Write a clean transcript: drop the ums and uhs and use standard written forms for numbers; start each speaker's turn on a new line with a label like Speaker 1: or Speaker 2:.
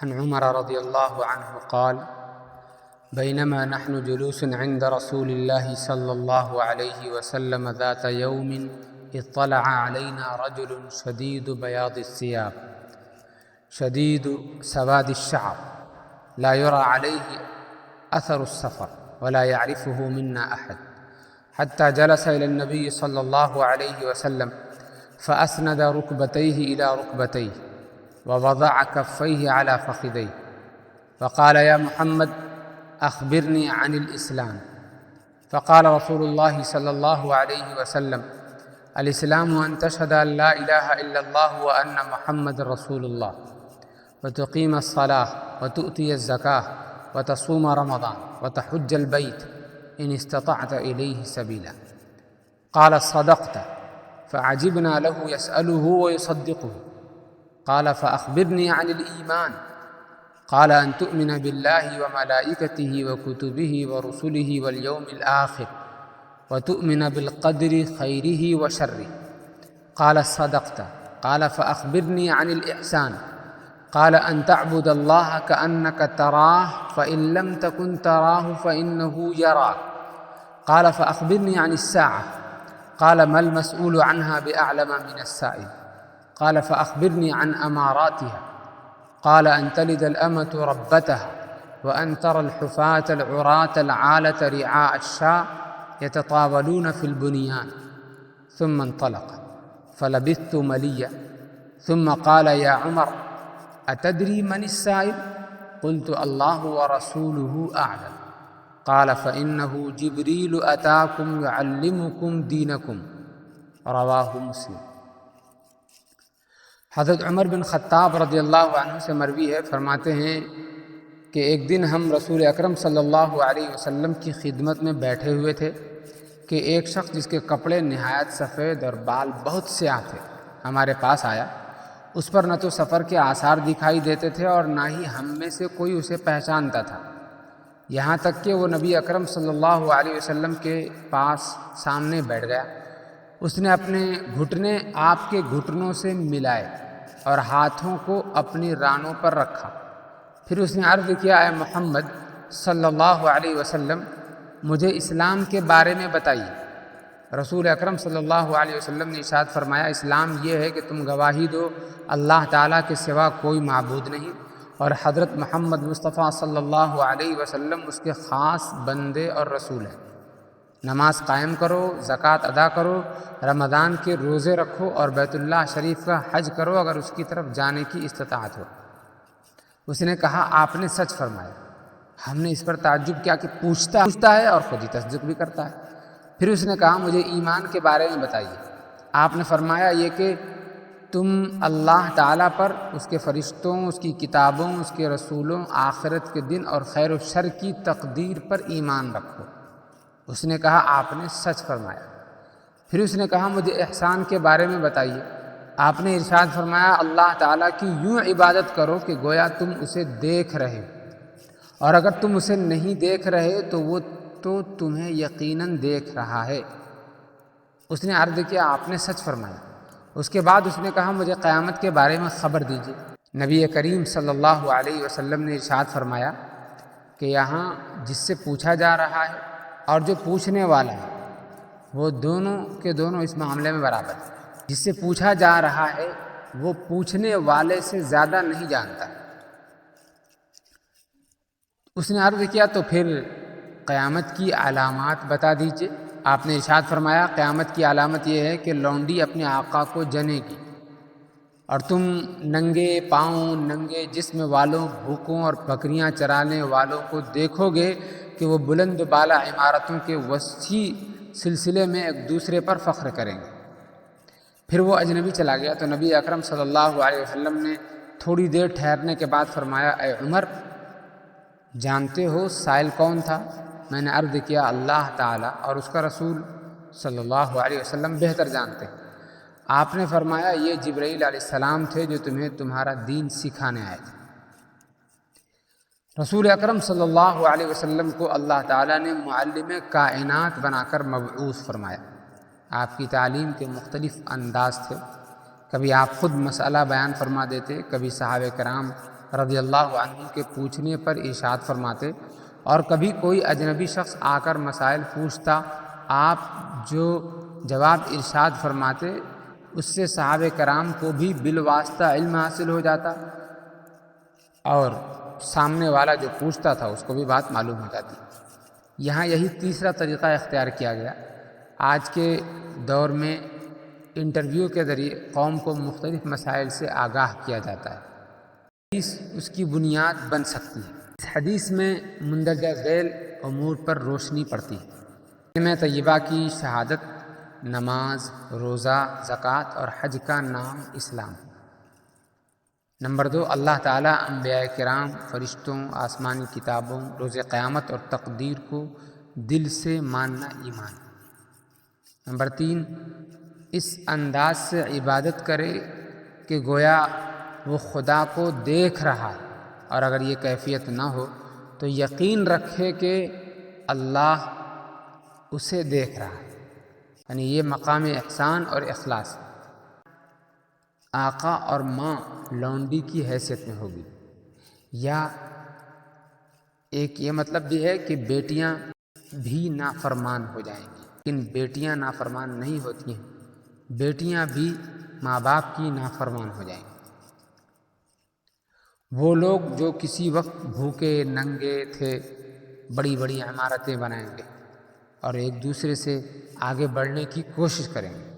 Speaker 1: عن عمر رضي الله عنه قال: بينما نحن جلوس عند رسول الله صلى الله عليه وسلم ذات يوم اطلع علينا رجل شديد بياض الثياب شديد سواد الشعر لا يرى عليه أثر السفر ولا يعرفه منا أحد، حتى جلس إلى النبي صلى الله عليه وسلم فأسند ركبتيه إلى ركبتيه ووضع كفيه على فخذيه فقال: يا محمد أخبرني عن الإسلام. فقال رسول الله صلى الله عليه وسلم: الإسلام أن تشهد أن لا إله إلا الله وأن محمد رسول الله وتقيم الصلاة وتؤتي الزكاة وتصوم رمضان وتحج البيت إن استطعت إليه سبيلا. قال: صدقت. فعجبنا له يسأله ويصدقه. قال: فأخبرني عن الإيمان. قال: أن تؤمن بالله وملائكته وكتبه ورسله واليوم الآخر وتؤمن بالقدر خيره وشره. قال: صدقت. قال: فأخبرني عن الإحسان. قال: أن تعبد الله كأنك تراه فإن لم تكن تراه فإنه يراك. قال: فأخبرني عن الساعة. قال: ما المسؤول عنها بأعلم من السائل. قال: فأخبرني عن أماراتها. قال: أن تلد الأمة ربتها وأن ترى الحفاة العراة العالة رعاء الشاء يتطاولون في البنيان. ثم انطلق فلبثت مليا، ثم قال: يا عمر أتدري من السائل؟ قلت: الله ورسوله أعلم. قال: فإنه جبريل أتاكم يعلمكم دينكم. رواہ مسلم۔ حضرت عمر بن خطاب رضی اللہ عنہ سے مروی ہے، فرماتے ہیں کہ ایک دن ہم رسول اکرم صلی اللہ علیہ وسلم کی خدمت میں بیٹھے ہوئے تھے کہ ایک شخص جس کے کپڑے نہایت سفید اور بال بہت سیاہ تھے ہمارے پاس آیا۔ اس پر نہ تو سفر کے آثار دکھائی دیتے تھے اور نہ ہی ہم میں سے کوئی اسے پہچانتا تھا، یہاں تک کہ وہ نبی اکرم صلی اللہ علیہ وسلم کے پاس سامنے بیٹھ گیا۔ اس نے اپنے گھٹنے آپ کے گھٹنوں سے ملائے اور ہاتھوں کو اپنی رانوں پر رکھا۔ پھر اس نے عرض کیا: اے محمد صلی اللہ علیہ وسلم، مجھے اسلام کے بارے میں بتائیے۔ رسول اکرم صلی اللہ علیہ وسلم نے ارشاد فرمایا: اسلام یہ ہے کہ تم گواہی دو اللہ تعالیٰ کے سوا کوئی معبود نہیں اور حضرت محمد مصطفیٰ صلی اللہ علیہ وسلم اس کے خاص بندے اور رسول ہیں۔ نماز قائم کرو، زکوٰۃ ادا کرو، رمضان کے روزے رکھو اور بیت اللہ شریف کا حج کرو اگر اس کی طرف جانے کی استطاعت ہو۔ اس نے کہا: آپ نے سچ فرمایا۔ ہم نے اس پر تعجب کیا کہ پوچھتا ہے اور خود ہی تصدیق بھی کرتا ہے۔ پھر اس نے کہا: مجھے ایمان کے بارے میں بتائیے۔ آپ نے فرمایا یہ کہ تم اللہ تعالیٰ پر، اس کے فرشتوں، اس کی کتابوں، اس کے رسولوں، آخرت کے دن اور خیر و شر کی تقدیر پر ایمان رکھو۔ اس نے کہا: آپ نے سچ فرمایا۔ پھر اس نے کہا: مجھے احسان کے بارے میں بتائیے۔ آپ نے ارشاد فرمایا: اللہ تعالیٰ کی یوں عبادت کرو کہ گویا تم اسے دیکھ رہے ہو، اور اگر تم اسے نہیں دیکھ رہے تو وہ تو تمہیں یقیناً دیکھ رہا ہے۔ اس نے عرض کیا: آپ نے سچ فرمایا۔ اس کے بعد اس نے کہا: مجھے قیامت کے بارے میں خبر دیجیے۔ نبی کریم صلی اللہ علیہ وسلم نے ارشاد فرمایا کہ یہاں جس سے پوچھا جا رہا ہے اور جو پوچھنے والا ہے وہ دونوں کے دونوں اس معاملے میں برابر ہیں۔ جس سے پوچھا جا رہا ہے وہ پوچھنے والے سے زیادہ نہیں جانتا۔ اس نے عرض کیا: تو پھر قیامت کی علامات بتا دیجیے۔ آپ نے ارشاد فرمایا: قیامت کی علامت یہ ہے کہ لونڈی اپنے آقا کو جنے گی اور تم ننگے پاؤں، ننگے جسم والوں، بھوکوں اور بکریاں چرانے والوں کو دیکھو گے کہ وہ بلند بالا عمارتوں کے وسیع سلسلے میں ایک دوسرے پر فخر کریں گے۔ پھر وہ اجنبی چلا گیا تو نبی اکرم صلی اللہ علیہ وسلم نے تھوڑی دیر ٹھہرنے کے بعد فرمایا: اے عمر، جانتے ہو سائل کون تھا؟ میں نے عرض کیا: اللہ تعالیٰ اور اس کا رسول صلی اللہ علیہ وسلم بہتر جانتے ہیں۔ آپ نے فرمایا: یہ جبرائیل علیہ السلام تھے جو تمہیں تمہارا دین سکھانے آئے تھے۔ رسول اکرم صلی اللہ علیہ وسلم کو اللہ تعالیٰ نے معلم کائنات بنا کر مبعوث فرمایا۔ آپ کی تعلیم کے مختلف انداز تھے، کبھی آپ خود مسئلہ بیان فرما دیتے، کبھی صحابہ کرام رضی اللہ عنہ کے پوچھنے پر ارشاد فرماتے، اور کبھی کوئی اجنبی شخص آ کر مسائل پوچھتا، آپ جو جواب ارشاد فرماتے اس سے صحابہ کرام کو بھی بالواسطہ علم حاصل ہو جاتا، اور سامنے والا جو پوچھتا تھا اس کو بھی بات معلوم ہو جاتی۔ یہاں یہی تیسرا طریقہ اختیار کیا گیا۔ آج کے دور میں انٹرویو کے ذریعے قوم کو مختلف مسائل سے آگاہ کیا جاتا ہے، حدیث اس کی بنیاد بن سکتی ہے۔ اس حدیث میں مندرجہ ذیل امور پر روشنی پڑتی ہے۔ کلمہ طیبہ کی شہادت، نماز، روزہ، زکوٰۃ اور حج کا نام اسلام۔ نمبر 2، اللہ تعالیٰ، انبیاء کرام، فرشتوں، آسمانی کتابوں، روز قیامت اور تقدیر کو دل سے ماننا ایمان۔ نمبر 3، اس انداز سے عبادت کرے کہ گویا وہ خدا کو دیکھ رہا ہے، اور اگر یہ کیفیت نہ ہو تو یقین رکھے کہ اللہ اسے دیکھ رہا ہے، یعنی یہ مقام احسان اور اخلاص آقا اور ماں لونڈی کی حیثیت میں ہوگی۔ یا ایک یہ مطلب بھی ہے کہ بیٹیاں بھی نافرمان ہو جائیں گی، لیکن بیٹیاں نافرمان نہیں ہوتی ہیں، بیٹیاں بھی ماں باپ کی نافرمان ہو جائیں گی۔ وہ لوگ جو کسی وقت بھوکے ننگے تھے بڑی بڑی عمارتیں بنائیں گے اور ایک دوسرے سے آگے بڑھنے کی کوشش کریں گے۔